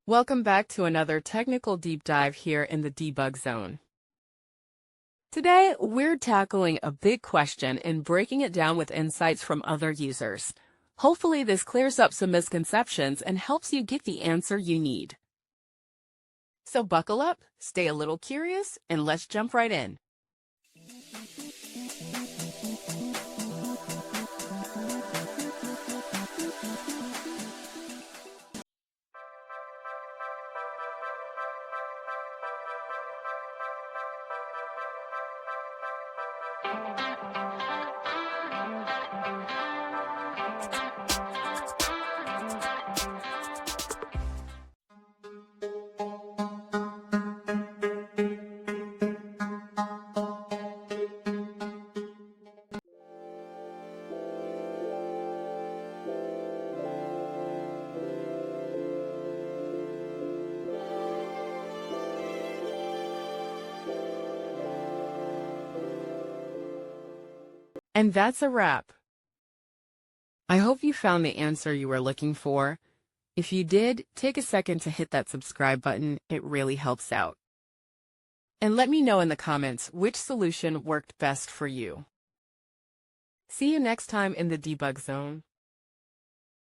Welcome back to another technical deep dive here in the debug zone. Today, we're tackling a big question and breaking it down with insights from other users. Hopefully, this clears up some misconceptions and helps you get the answer you need. So buckle up, stay a little curious, and let's jump right in. And that's a wrap. I hope you found the answer you were looking for. If you did, take a second to hit that subscribe button. It really helps out. And let me know in the comments which solution worked best for you. See you next time in the debug zone.